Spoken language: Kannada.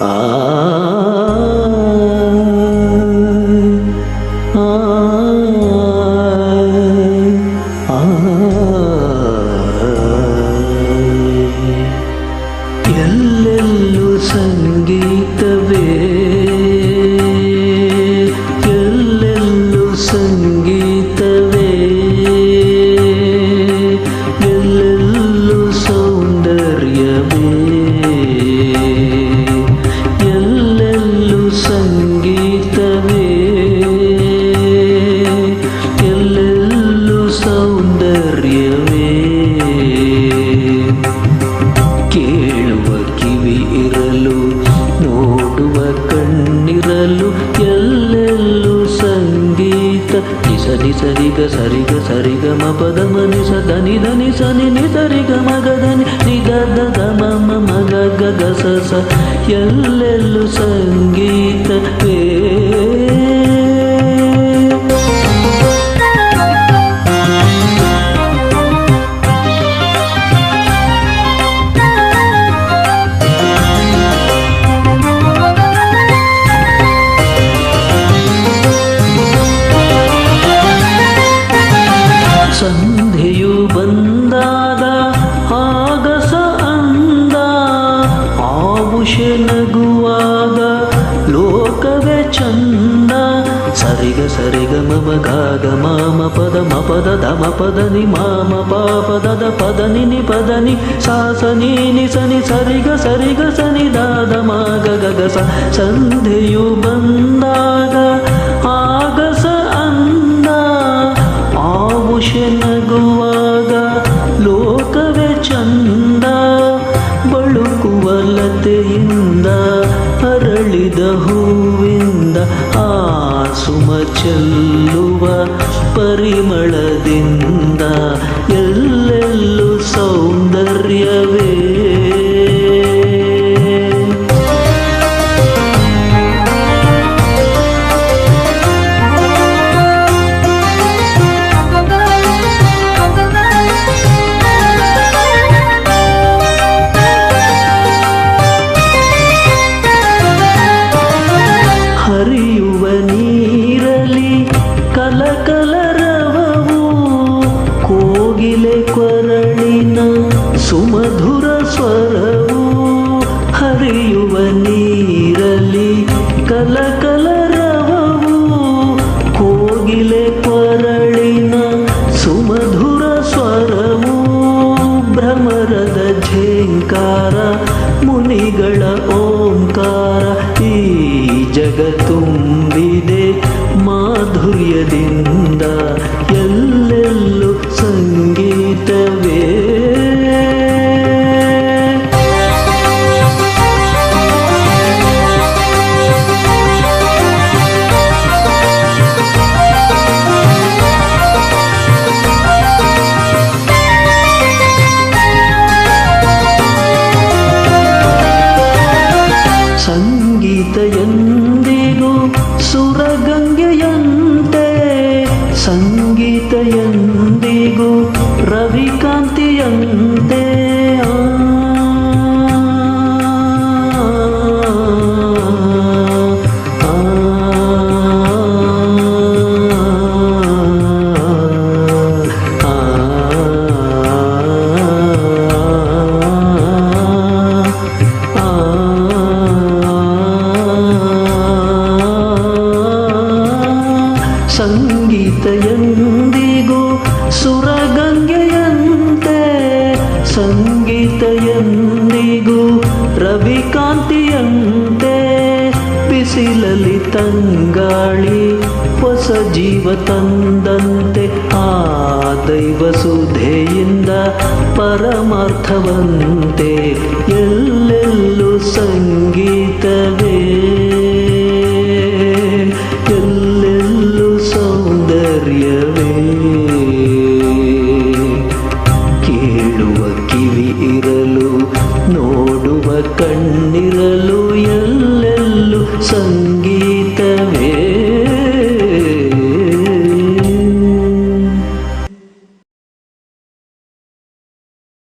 ಆ ಎಲ್ಲೆಲ್ಲೂ ಸಂಗೀತವೇ, ಎಲ್ಲೆಲ್ಲೂ ಸಂಗೀತವೇ, ಎಲ್ಲೆಲ್ಲೂ ಸೌಂದರ್ಯವೇ, ಎಲ್ಲೆಲ್ಲೂ ಸಂಗೀತವೇ, ಎಲ್ಲೆಲ್ಲೂ ಸೌಂದರ್ಯವೇ. ಕೇಳುವ ಕಿವಿ ಇರಲು, ನೋಡುವ ಕಣ್ಣಿರಲು, ಎಲ್ಲೆಲ್ಲೂ ಸಂಗೀತ. ನಿಸ ನಿಸ ರಿಗ ಸರಿಗ ಸರಿಗ ಮ ಪದ ಮನಿ ಸ ಧನಿ ಧನಿ ಸ ನಿ ನಿ ಸರಿಗ ಮಗ ಧನಿ ನಿ ದ ದ ದ ಮ ಮ ಮಗ ಗ ಗ ಸ ಸ. ಎಲ್ಲೆಲ್ಲೂ ಸಂಗೀತವೇ. ಸಂಧ್ಯೆಯು ಬಂದಾಗ ಆಗಸ ಅಂದ, ಆವುಷ ನಗುವಾಗ ಲೋಕವೇ ಚಂದ. ಸರಿಗ ಸರಿಗ ಮಮ ಗಾಗ ಮಾಮ ಪದ ಮ ಪದ ದ ಮ ಪದ ನಿ ಮಾಮ ಪಾಪ ದದ ಪದ ನಿ ನಿ ಪದ ನಿ ಸಾ ಸ ನಿ ನಿ ಸ ನಿ ಸರಿಗ ಸರಿಗ ಸ ನಿ ದಾದ ಮ ಗ ಗ ಗ ಸ. ಸಂಧ್ಯೆಯು ಬಂದಾಗ ಆಗಸ ಅಂದ, ಆವುಷ ನಗುವಾಗ ಲೋಕವೇ ಚಂದ. ಬಳುಕುವ ಲತೆಯಿಂದ ಅರಳಿದ ಹೂವಿಂದ, ಆ ಸುಮ ಚೆಲ್ಲುವ ಪರಿಮಳದಿಂದ, ಎಲ್ಲೆಲ್ಲೂ ಸೌಂದರ್ಯವೇ. ಹರಿಯುವ ನೀರಲಿ ಕಲಕಲರವವು, ಕೋಗಿಲೆ ಕೊರಳಿನ ಸುಮಧುರ ಸ್ವರವು. ಹರಿಯುವ ನೀರಲಿ ಕಲಕಲರವವು, ಕೋಗಿಲೆ ಕೊರಳಿನ ಸುಮಧುರ ಸ್ವರವು. ಭ್ರಮರದ ಝೇಂಕಾರ, ಮುನಿಗಳ ಓಂಕಾರ, ಈ ಜಗತ್ತುಂಬಿದೆ ಮಾಧುರ್ಯದಿಂದ. ಎಲ್ಲೆಲ್ಲೂ ಸಂಗೀತವೇ. ಸಂಗೀತ ಎಂದಿಗೂ ಸುರಗಂಗೆಯಂತೆ, ಸಂಗೀತ ಎಂದಿಗೂ ರವಿಕಾಂತಿಯಂತೆ. ಸಂಗೀತ ಎಂದಿಗೂ ಸುರಗಂಗೆಯಂತೆ, ಸಂಗೀತ ಎಂದಿಗೂ ರವಿಕಾಂತಿಯಂತೆ. ಬಿಸಿಲಲ್ಲಿ ತಂಗಾಳಿ ಹೊಸ ಜೀವ ತಂದಂತೆ, ಆ ದೈವ ಸುಧೆಯಿಂದ ಪರಮಾರ್ಥವಂತೆ. ಎಲ್ಲೆಲ್ಲೂ ಸಂಗೀತವೇ.